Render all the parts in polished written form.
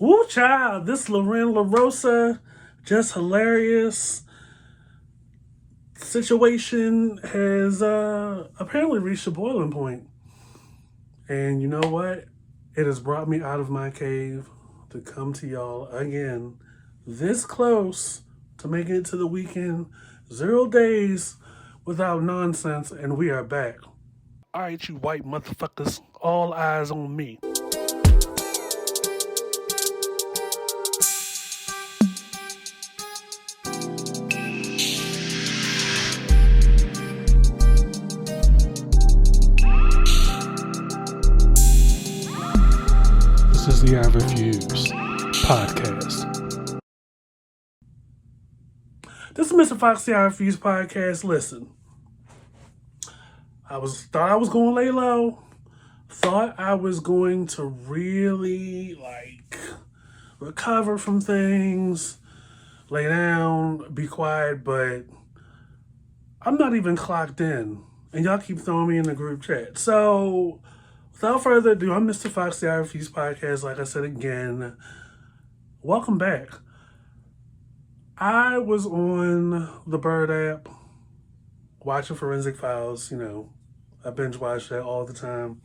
Woo, child, this Loren Lorosa, just hilarious situation has apparently reached a boiling point. And you know what? It has brought me out of my cave to come to y'all again, this close to making it to the weekend. 0 days without nonsense, and we are back. All right, you white motherfuckers, all eyes on me. This is the I Refuse podcast. This is Mr. Foxy I Refuse podcast. Listen, thought I was going to lay low. Thought I was going to really recover from things, lay down, be quiet, but I'm not even clocked in, and y'all keep throwing me in the group chat. So without further ado, I'm Mr. Foxy I Refuse podcast. Like I said again, welcome back. I was on the Bird app watching Forensic Files. I binge watch that all the time.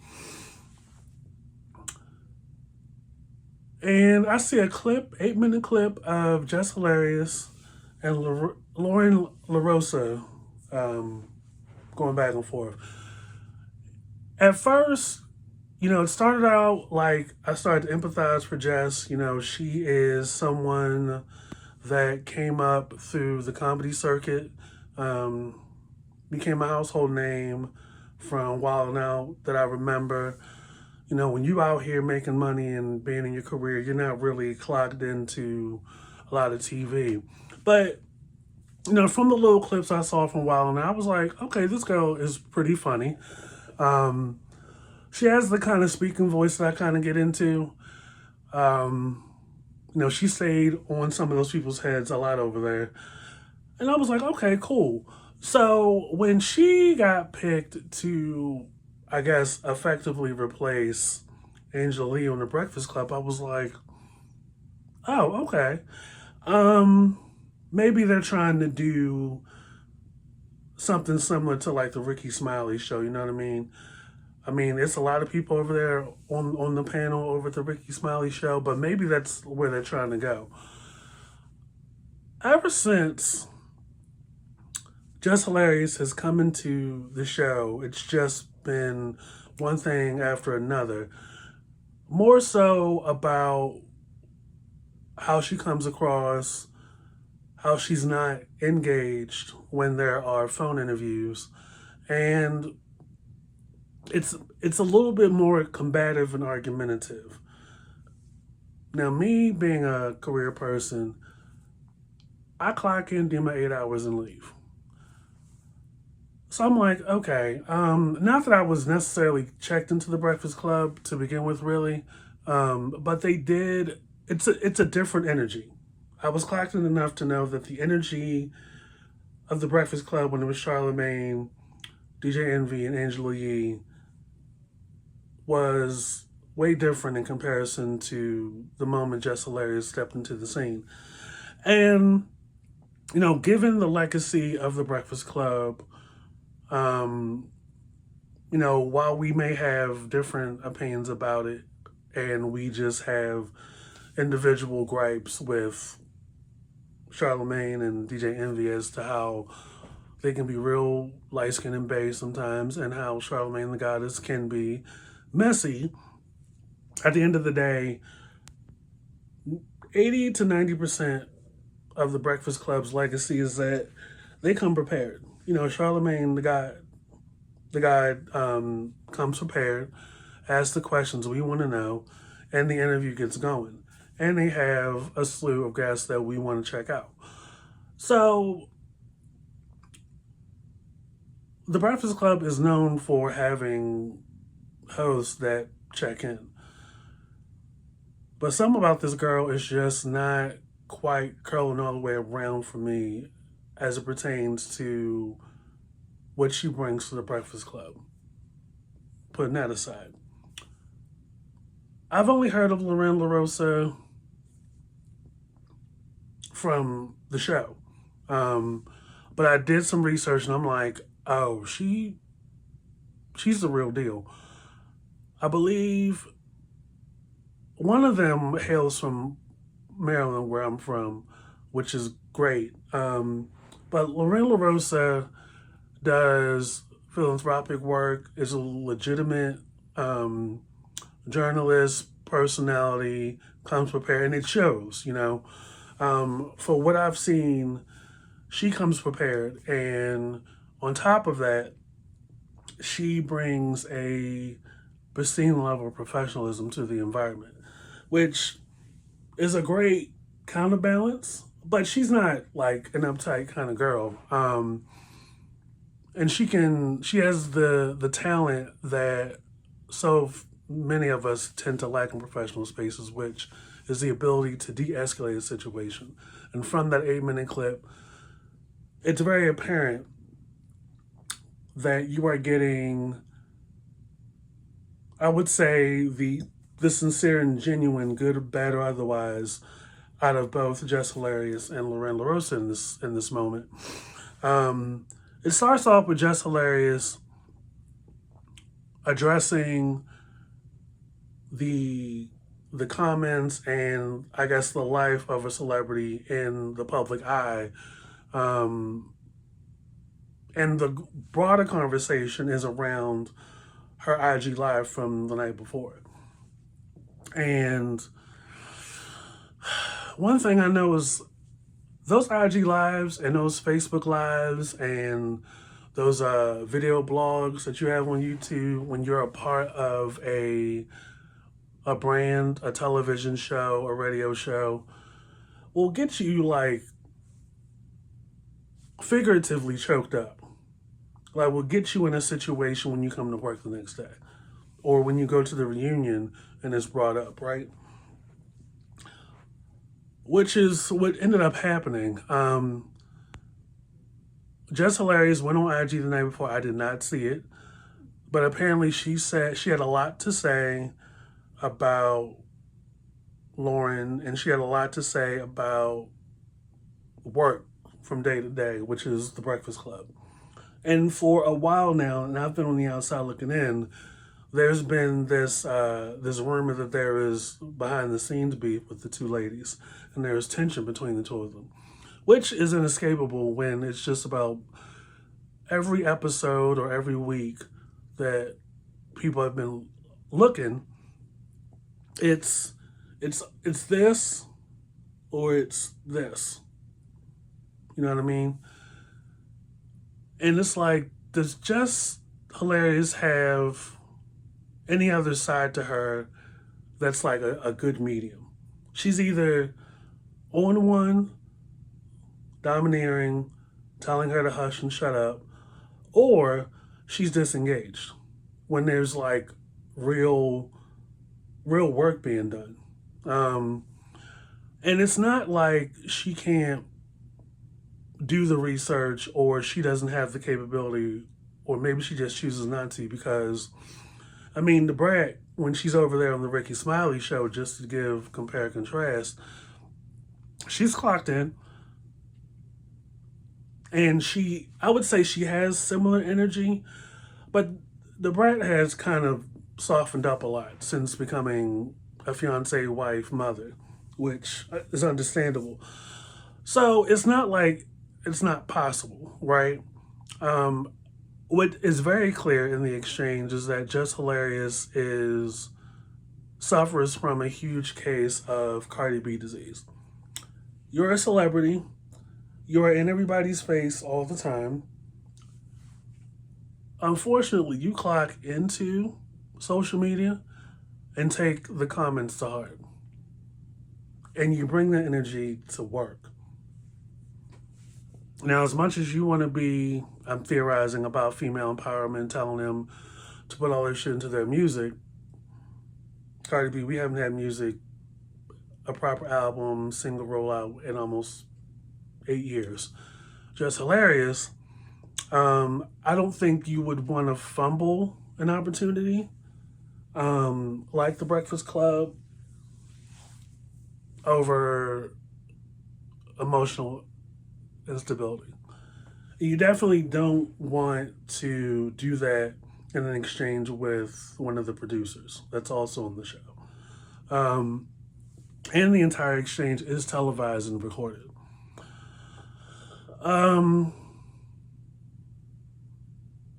And I see a clip, 8-minute clip of Jess Hilarious and Loren Lorosa going back and forth. At first, it started out like I started to empathize for Jess. She is someone that came up through the comedy circuit, became a household name from Wild 'N Out that I remember. When you out here making money and being in your career, you're not really clocked into a lot of TV. But, from the little clips I saw from Wild 'N Out, I was like, okay, this girl is pretty funny. She has the kind of speaking voice that I kind of get into. She stayed on some of those people's heads a lot over there. And I was like, okay, cool. So when she got picked to, I guess, effectively replace Angela Lee on The Breakfast Club, I was like, oh, okay. Maybe they're trying to do something similar to like the Ricky Smiley show, you know what I mean? It's a lot of people over there on the panel over at the Ricky Smiley show, but maybe that's where they're trying to go. Ever since Just Hilarious has come into the show, it's just been one thing after another. More so about how she comes across, how she's not engaged when there are phone interviews, and it's a little bit more combative and argumentative. Now, me being a career person, I clock in, do my 8 hours, and leave. So I'm like, okay, not that I was necessarily checked into the Breakfast Club to begin with, really, but they did. It's a different energy. I was clocked in enough to know that the energy of the Breakfast Club when it was Charlamagne, DJ Envy, and Angela Yee was way different in comparison to the moment Jess Hilarious stepped into the scene. And, given the legacy of the Breakfast Club, while we may have different opinions about it and we just have individual gripes with Charlamagne and DJ Envy as to how they can be real light-skinned and bae sometimes, and how Charlamagne the Goddess can be messy, at the end of the day, 80 to 90% of the Breakfast Club's legacy is that they come prepared. Charlamagne the guy comes prepared, asks the questions we want to know, and the interview gets going. And they have a slew of guests that we want to check out. So the Breakfast Club is known for having hosts that check in. But something about this girl is just not quite curling all the way around for me as it pertains to what she brings to the Breakfast Club. Putting that aside, I've only heard of Loren Lorosa from the show. But I did some research and I'm like, oh, she's the real deal. I believe one of them hails from Maryland, where I'm from, which is great. But Loren Lorosa does philanthropic work, is a legitimate journalist, personality, comes prepared, and it shows, you know. For what I've seen, she comes prepared, and on top of that, she brings a pristine level of professionalism to the environment, which is a great counterbalance. But she's not like an uptight kind of girl, and she has the talent that many of us tend to lack in professional spaces, which is the ability to de-escalate a situation. And from that 8-minute clip, it's very apparent that you are getting, I would say, the sincere and genuine, good, bad, or otherwise, out of both Jess Hilarious and Loren LaRosa in this moment. It starts off with Jess Hilarious addressing the comments and I guess the life of a celebrity in the public eye. And the broader conversation is around her IG Live from the night before. And one thing I know is those IG Lives and those Facebook Lives and those video blogs that you have on YouTube when you're a part of a brand, a television show, a radio show, will get you like figuratively choked up. Like will get you in a situation when you come to work the next day or when you go to the reunion and it's brought up, right? Which is what ended up happening. Jess Hilarious went on IG the night before. I did not see it. But apparently she said she had a lot to say about Loren, and she had a lot to say about work from day to day, which is the Breakfast Club. And for a while now, and I've been on the outside looking in, there's been this rumor that there is behind the scenes beef with the two ladies, and there is tension between the two of them, which is inescapable when it's just about every episode or every week that people have been looking. It's this or it's this. You know what I mean? And it's like, does Jess Hilarious have any other side to her that's like a good medium? She's either on one, domineering, telling her to hush and shut up, or she's disengaged when there's like real work being done. And it's not like she can't do the research or she doesn't have the capability, or maybe she just chooses not to because, I mean, the brat, when she's over there on the Ricky Smiley show, just to compare and contrast, she's clocked in. And I would say she has similar energy, but the brat has kind of softened up a lot since becoming a fiancé, wife, mother, which is understandable. So it's not like it's not possible, right? What is very clear in the exchange is that Jess Hilarious suffers from a huge case of Cardi B disease. You're a celebrity. You are in everybody's face all the time. Unfortunately, you clock into social media and take the comments to heart. And you bring that energy to work. Now, as much as you want to be, I'm theorizing about female empowerment, telling them to put all their shit into their music. Cardi B, we haven't had music, a proper album, single rollout in almost 8 years. Just hilarious. I don't think you would want to fumble an opportunity like the Breakfast Club over emotional instability. You definitely don't want to do that in an exchange with one of the producers that's also on the show. Um, and the entire exchange is televised and recorded. Um,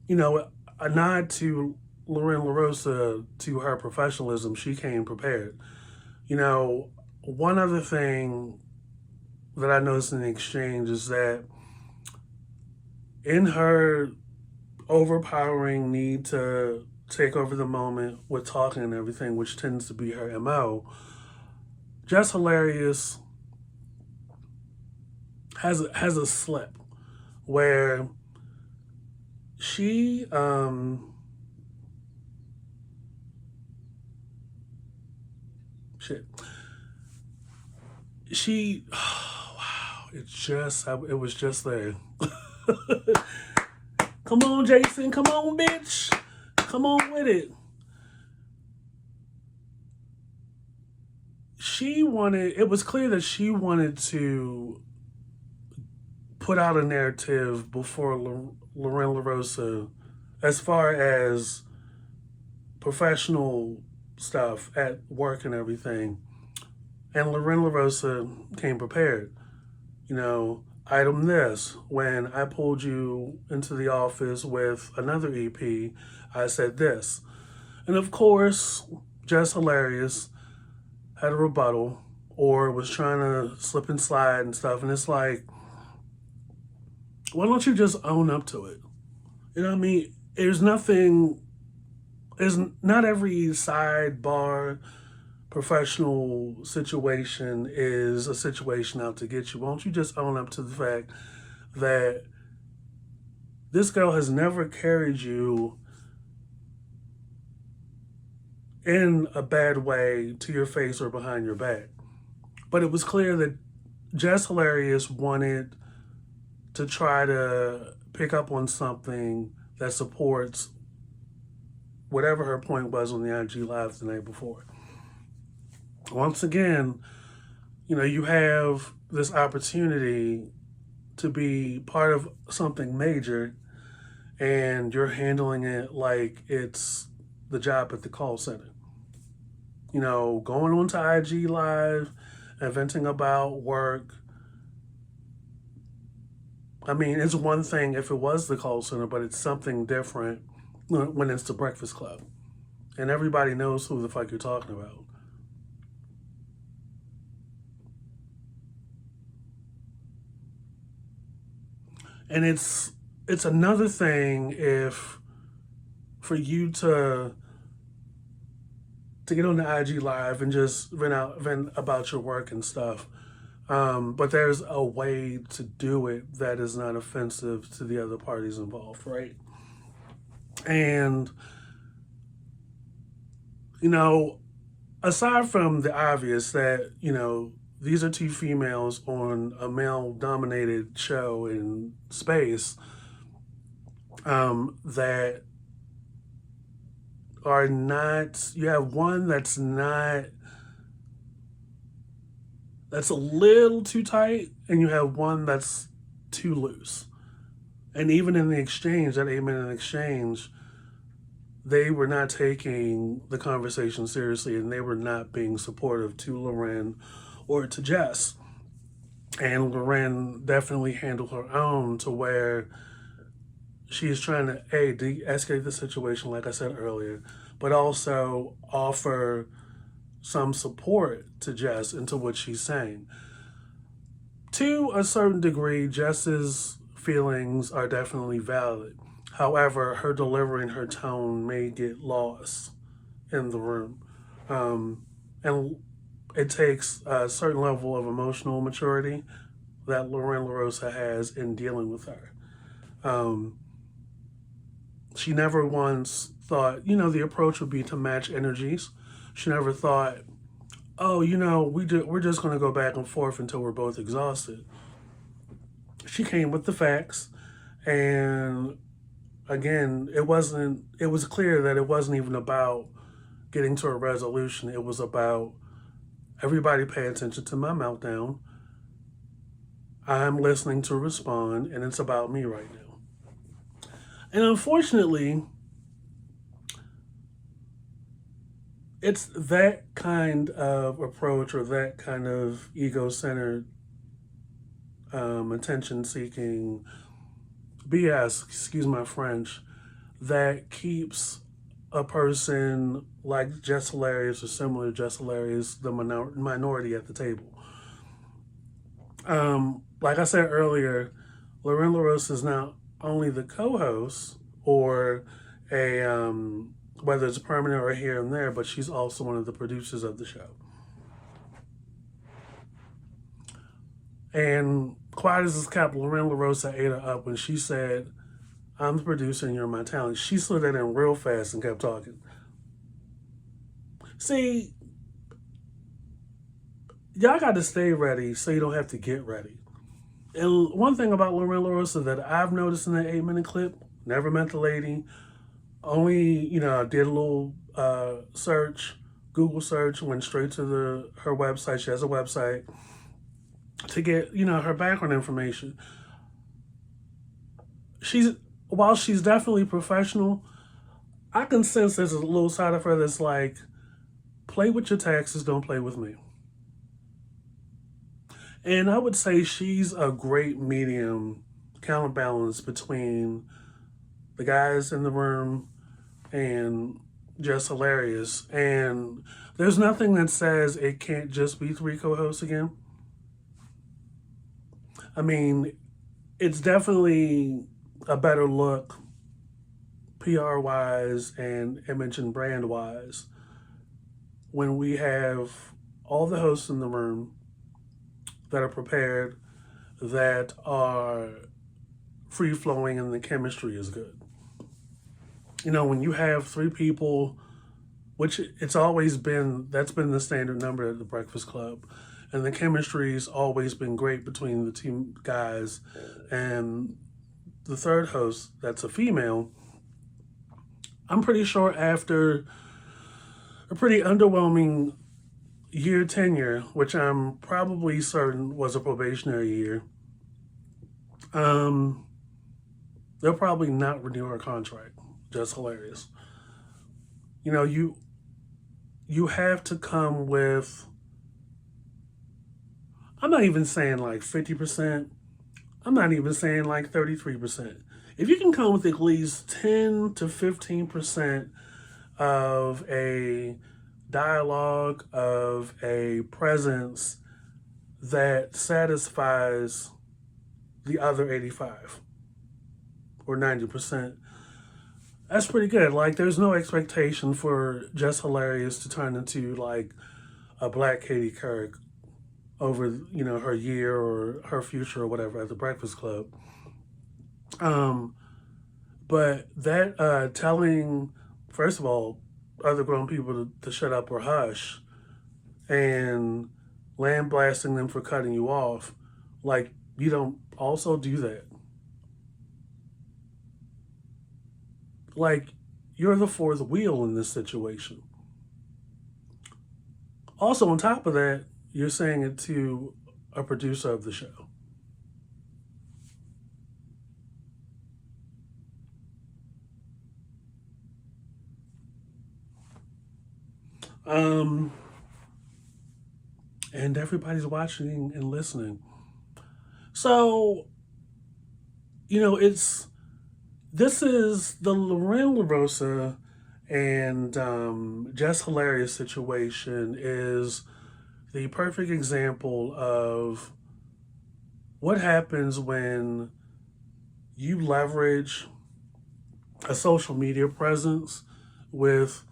you know, a nod to Loren Lorosa, to her professionalism. She came prepared. You know, one other thing that I noticed in the exchange is that in her overpowering need to take over the moment with talking and everything, which tends to be her MO, Jess Hilarious has a slip where she shit she oh, wow, it was just there. Come on, Jason, come on, bitch, come on with it. It was clear that she wanted to put out a narrative before Loren LaRosa as far as professional stuff at work and everything. And Loren LaRosa came prepared. You know, item this, when I pulled you into the office with another EP, I said this. And of course, Jess Hilarious had a rebuttal or was trying to slip and slide and stuff. And it's like, why don't you just own up to it? You know what I mean? There's not every sidebar professional situation is a situation out to get you. Why don't you just own up to the fact that this girl has never carried you in a bad way to your face or behind your back. But it was clear that Jess Hilarious wanted to try to pick up on something that supports whatever her point was on the IG Live the night before. Once again, you know, you have this opportunity to be part of something major and you're handling it like it's the job at the call center. You know, going on to IG Live and venting about work. I mean, it's one thing if it was the call center, but it's something different when it's the Breakfast Club. And everybody knows who the fuck you're talking about. And it's another thing if for you to get on the IG Live and just vent about your work and stuff. But there's a way to do it that is not offensive to the other parties involved, right? And, you know, aside from the obvious that, you know, these are two females on a male-dominated show in space that are not, you have one that's not, that's a little too tight, and you have one that's too loose. And even in the exchange, that 8-minute exchange, they were not taking the conversation seriously, and they were not being supportive to Loren or to Jess. And Loren definitely handled her own to where she's trying to, de-escalate the situation, like I said earlier, but also offer some support to Jess into what she's saying. To a certain degree, Jess's feelings are definitely valid. However, her delivery and her tone may get lost in the room. And it takes a certain level of emotional maturity that Loren LaRosa has in dealing with her. She never once thought, you know, the approach would be to match energies. She never thought, oh, you know, we're just going to go back and forth until we're both exhausted. She came with the facts, and again, it was clear that it wasn't even about getting to a resolution. It was about everybody pay attention to my meltdown. I'm listening to respond, and it's about me right now. And unfortunately, it's that kind of approach or that kind of ego centered, attention seeking BS, excuse my French, that keeps a person like Jess Hilarious or similar to Jess Hilarious the minority at the table. Like I said earlier, Loren Lorosa is not only the co-host or a whether it's permanent or here and there, but she's also one of the producers of the show. And quiet as it's kept, Loren Lorosa ate her up when she said, "I'm the producer and you're my talent." She slid that in real fast and kept talking. See, y'all got to stay ready so you don't have to get ready. And one thing about Loren LaRosa that I've noticed in that 8-minute clip, never met the lady, only, did a little search, Google search, went straight to her website. She has a website to get, her background information. While she's definitely professional, I can sense there's a little side of her that's like, play with your taxes, don't play with me. And I would say she's a great medium counterbalance between the guys in the room and Jess Hilarious. And there's nothing that says it can't just be 3 co-hosts again. I mean, it's definitely a better look PR-wise and image and brand-wise when we have all the hosts in the room that are prepared, that are free-flowing, and the chemistry is good. When you have 3 people, which it's always been, that's been the standard number at the Breakfast Club, and the chemistry's always been great between the 2 guys, and the third host, that's a female. I'm pretty sure after a pretty underwhelming year tenure, which I'm probably certain was a probationary year, they'll probably not renew her contract. Just hilarious. You have to come with, I'm not even saying like 50%. I'm not even saying like 33%. If you can come with at least 10 to 15% of a dialogue, of a presence that satisfies the other 85 or 90%, that's pretty good. Like, there's no expectation for Jess Hilarious to turn into like a Black Katie Couric over, her year or her future or whatever at the Breakfast Club. But that telling, first of all, other grown people to shut up or hush, and lambasting them for cutting you off, like, you don't also do that. Like, you're the fourth wheel in this situation. Also, on top of that, you're saying it to a producer of the show. And everybody's watching and listening. So, this is the Loren LaRosa and Jess Hilarious situation is the perfect example of what happens when you leverage a social media presence with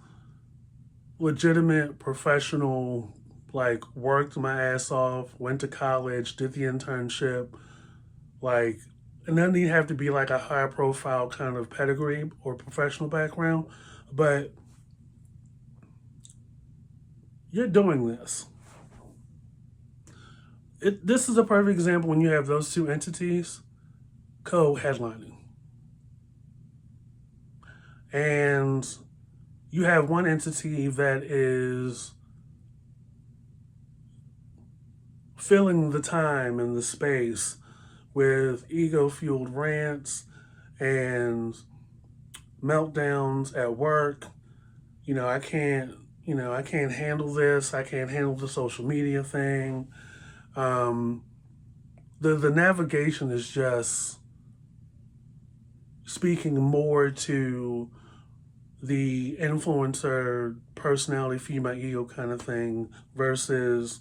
legitimate professional, like, worked my ass off, went to college, did the internship, like, it doesn't even have to be like a high profile kind of pedigree or professional background, but you're doing this. This is a perfect example when you have those 2 entities co-headlining. And you have one entity that is filling the time and the space with ego-fueled rants and meltdowns at work. I can't, I can't handle this. I can't handle the social media thing. Um, the navigation is just speaking more to the influencer personality, feed my ego kind of thing versus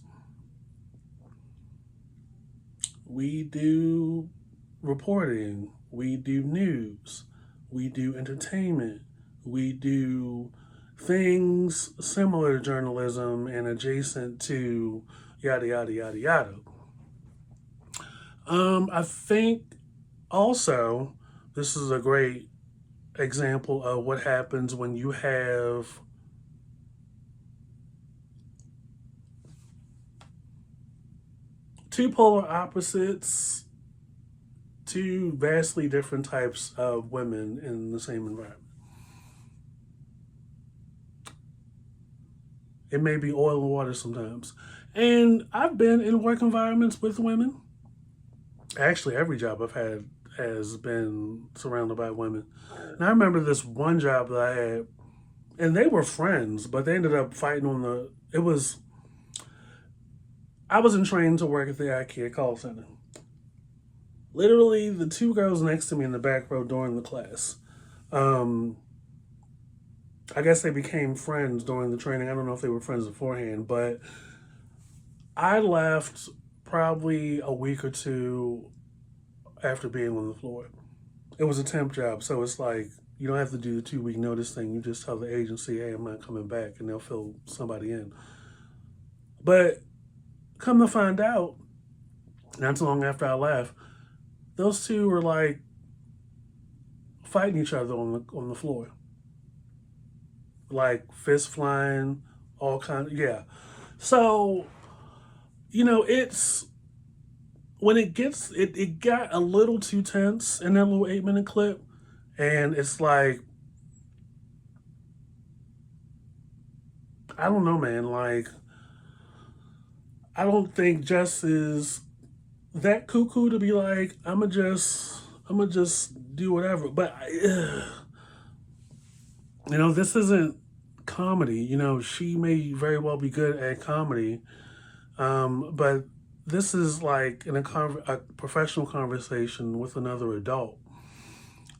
we do reporting, we do news, we do entertainment, we do things similar to journalism and adjacent to yada yada yada yada. I think also this is a great example of what happens when you have two polar opposites, two vastly different types of women in the same environment. It may be oil and water sometimes. And I've been in work environments with women. Actually, every job I've had has been surrounded by women. And I remember this one job that I had, and they were friends, but they ended up fighting on the. It was. I wasn't trained to work at the IKEA call center. Literally, the two girls next to me in the back row during the class. Um, I guess they became friends during the training. I don't know if they were friends beforehand, but I left probably a week or two after being on the floor. It was a temp job, so it's like you don't have to do the 2 week notice thing. You just tell the agency, "Hey, I'm not coming back," and they'll fill somebody in. But come to find out, not too long after I left, those two were like fighting each other on the floor, like fist flying, all kind of yeah. So it's when it got a little too tense in that little 8 minute clip, and it's like I don't know, man. Like I don't think Jess is that cuckoo to be like I'm gonna just do whatever. But this isn't comedy. She may very well be good at comedy, but this is like in a professional conversation with another adult,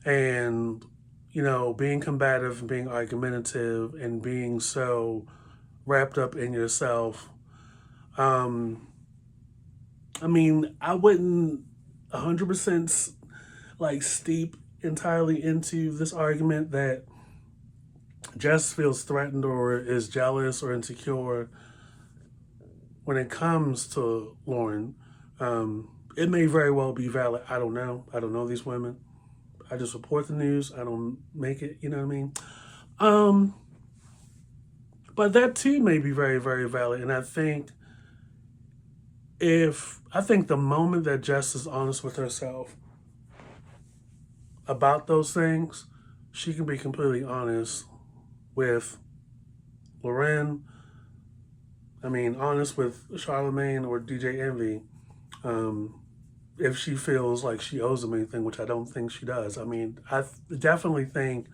and being combative and being argumentative and being so wrapped up in yourself. Um, I mean, I wouldn't 100% like steep entirely into this argument that Jess feels threatened or is jealous or insecure when it comes to Loren. It may very well be valid. I don't know. I don't know these women. I just report the news. I don't make it. You know what I mean? Um, but that too may be very, very valid. And I think the moment that Jess is honest with herself about those things, she can be completely honest with Loren. I mean, honest with Charlemagne or DJ Envy. Um, if she feels like she owes them anything, which I don't think she does. I mean, definitely think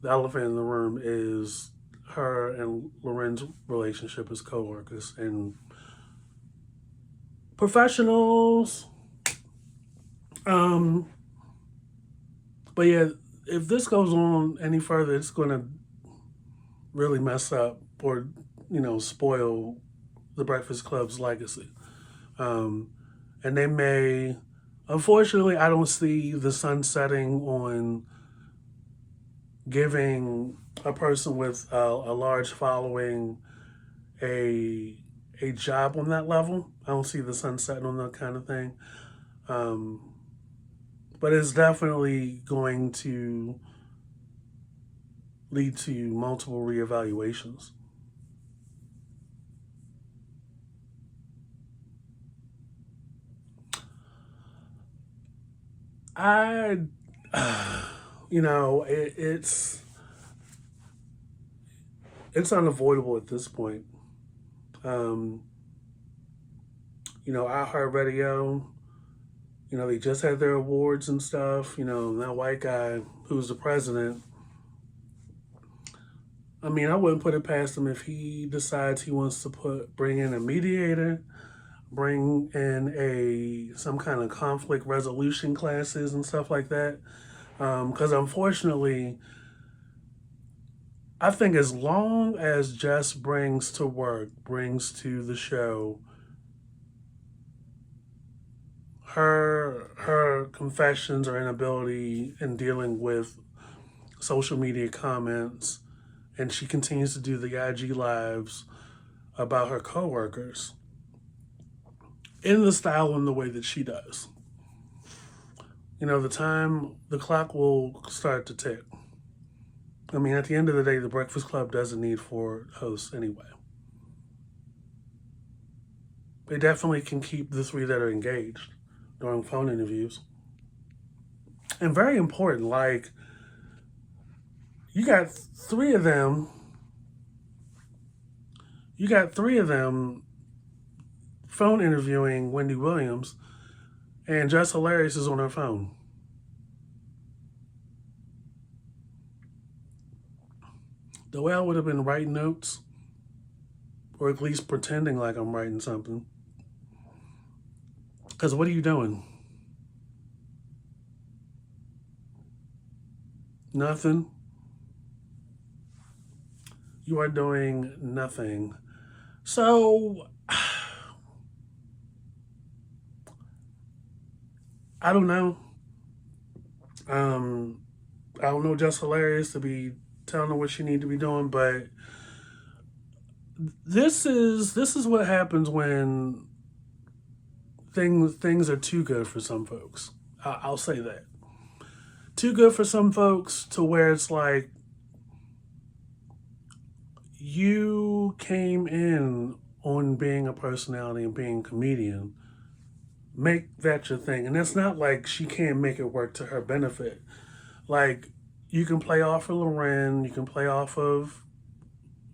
the elephant in the room is her and Loren's relationship as coworkers and professionals. Um, but yeah, if this goes on any further, it's going to really mess up or spoil the Breakfast Club's legacy. Um, and they may, unfortunately, I don't see the sun setting on giving a person with a large following a job on that level. I don't see the sun setting on that kind of thing. Um, but it's definitely going to lead to multiple reevaluations. I, it's unavoidable at this point. Um, iHeartRadio They just had their awards and stuff. That white guy who's the president. I mean, I wouldn't put it past him if he decides he wants to bring in a mediator, bring in some kind of conflict resolution classes and stuff like that. Because unfortunately, I think as long as Jess brings to the show her confessions or inability in dealing with social media comments, and she continues to do the IG lives about her coworkers in the style and the way that she does. The clock will start to tick. I mean, at the end of the day, the Breakfast Club doesn't need 4 hosts anyway. They definitely can keep the 3 that are engaged during phone interviews. And very important, like, you got 3 of them. You got 3 of them phone interviewing Wendy Williams, and Jess Hilarious is on her phone. The way I would have been writing notes, or at least pretending like I'm writing something. Because what are you doing? Nothing. You are doing nothing. So, I don't know. I don't know Just Hilarious to be telling her what she need to be doing, but this is what happens when things are too good for some folks. I'll say that. Too good for some folks to where it's like you came in on being a personality and being a comedian. Make that your thing. And it's not like she can't make it work to her benefit. Like, you can play off of Loren, you can play off of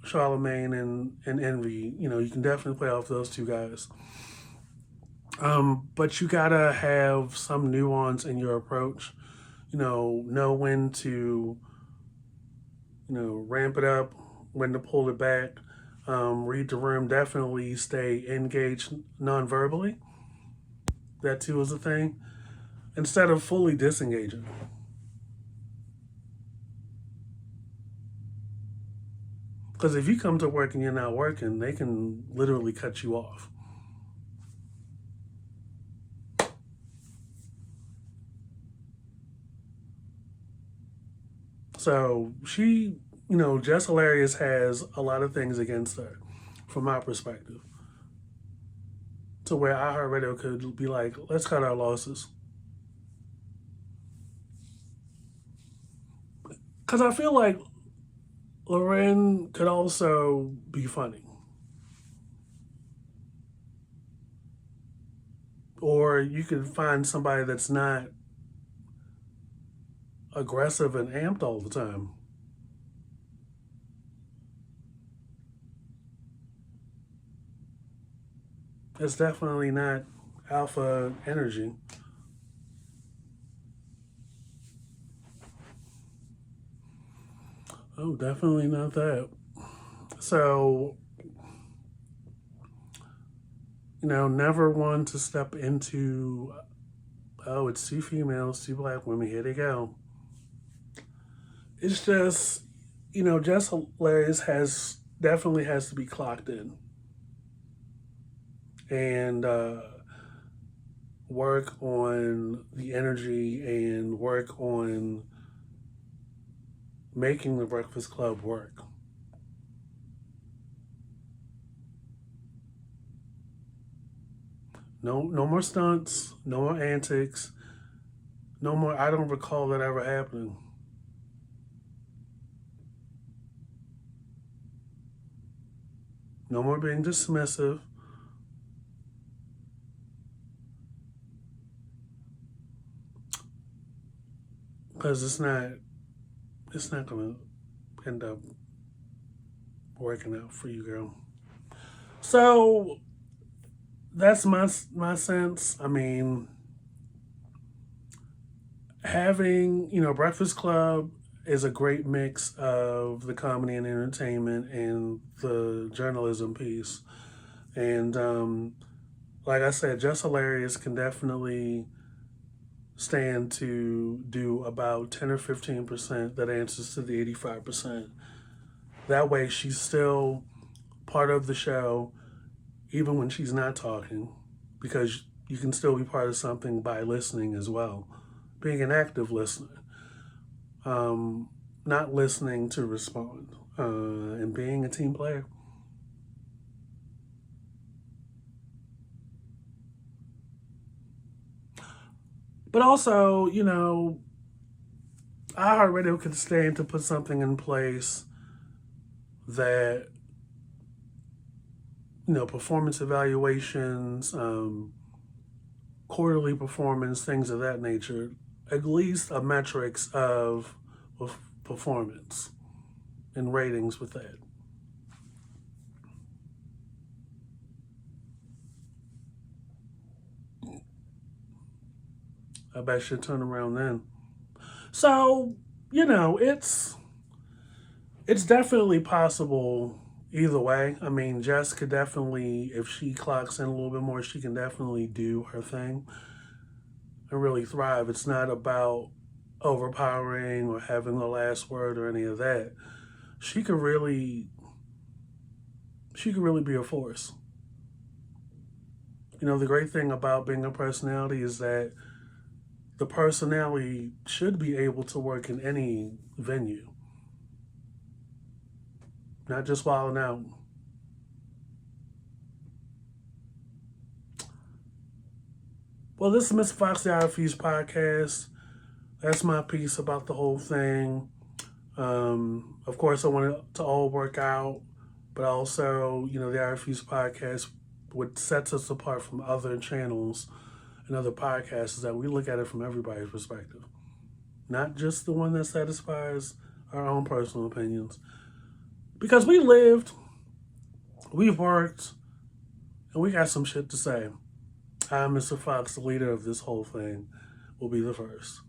Charlemagne and Envy. You can definitely play off those 2 guys. But you gotta have some nuance in your approach. Know when to, ramp it up, when to pull it back. Read the room. Definitely stay engaged non-verbally. That too is a thing. Instead of fully disengaging. Because if you come to work and you're not working, they can literally cut you off. So Jess Hilarious has a lot of things against her, from my perspective. To where iHeartRadio could be like, let's cut our losses. Because I feel like Loren could also be funny. Or you could find somebody that's not aggressive and amped all the time. It's definitely not alpha energy. Oh, definitely not that. So, never one to step into, oh, it's 2 females, 2 black women, here they go. It's just, Jess Hilarious definitely has to be clocked in. And work on the energy and work on making the Breakfast Club work. No more stunts, no more antics, no more. I don't recall that ever happening. No more being dismissive. Because it's not gonna end up working out for you, girl. So that's my sense. I mean, having, Breakfast Club is a great mix of the comedy and entertainment and the journalism piece. And like I said, Just Hilarious can definitely stand to do about 10 or 15% that answers to the 85%. That way, she's still part of the show, even when she's not talking, because you can still be part of something by listening as well, being an active listener, not listening to respond, and being a team player. But also, iHeartRadio could stand to put something in place that, performance evaluations, quarterly performance, things of that nature, at least a metrics of performance and ratings with that. I bet she'll turn around then. So, it's definitely possible either way. I mean, Jess could definitely, if she clocks in a little bit more, she can definitely do her thing and really thrive. It's not about overpowering or having the last word or any of that. She could really be a force. The great thing about being a personality is that the personality should be able to work in any venue, not just wilding out. Well, this is Mr. Fox, the I Refuse podcast. That's my piece about the whole thing. Of course, I want it to all work out, but also, the I Refuse podcast, what sets us apart from other channels and other podcasts is that we look at it from everybody's perspective, not just the one that satisfies our own personal opinions. Because we lived, we've worked, and we got some shit to say. I, Mr. Fox, the leader of this whole thing, will be the first.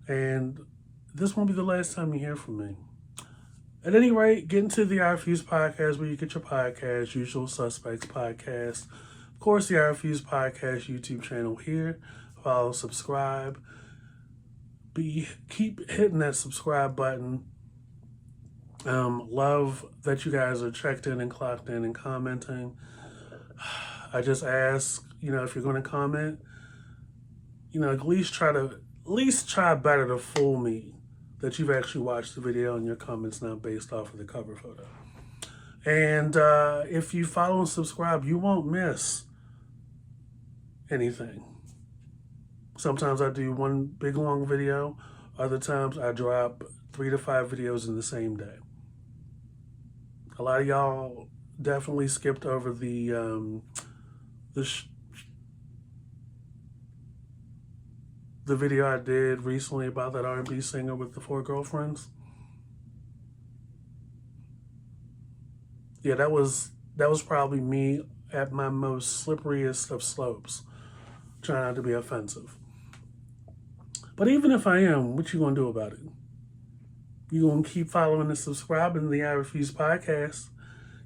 And this won't be the last time you hear from me. At any rate, get into the I Refuse podcast where you get your podcast, Usual Suspects podcast. Of course, the I Refuse podcast YouTube channel here. Follow, subscribe. Keep hitting that subscribe button. Love that you guys are checked in and clocked in and commenting. I just ask, if you're going to comment, at least try better to fool me that you've actually watched the video and your comment's not based off of the cover photo. And if you follow and subscribe, you won't miss anything. Sometimes I do one big long video. Other times I drop 3 to 5 videos in the same day. A lot of y'all definitely skipped over the video I did recently about that R&B singer with the 4 girlfriends. Yeah, that was probably me at my most slipperiest of slopes, trying not to be offensive. But even if I am, what you gonna do about it? You gonna keep following and subscribing to the I Refuse podcast.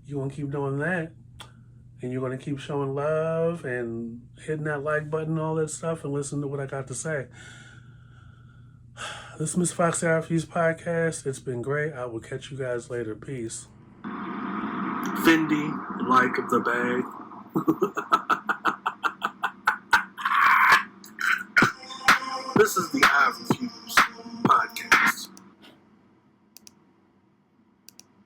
You gonna keep doing that. And you're gonna keep showing love and hitting that like button and all that stuff and listen to what I got to say. This is Miss Fox, the I Refuse podcast. It's been great. I will catch you guys later. Peace. Fendi, like the bag. This is the I Refuse.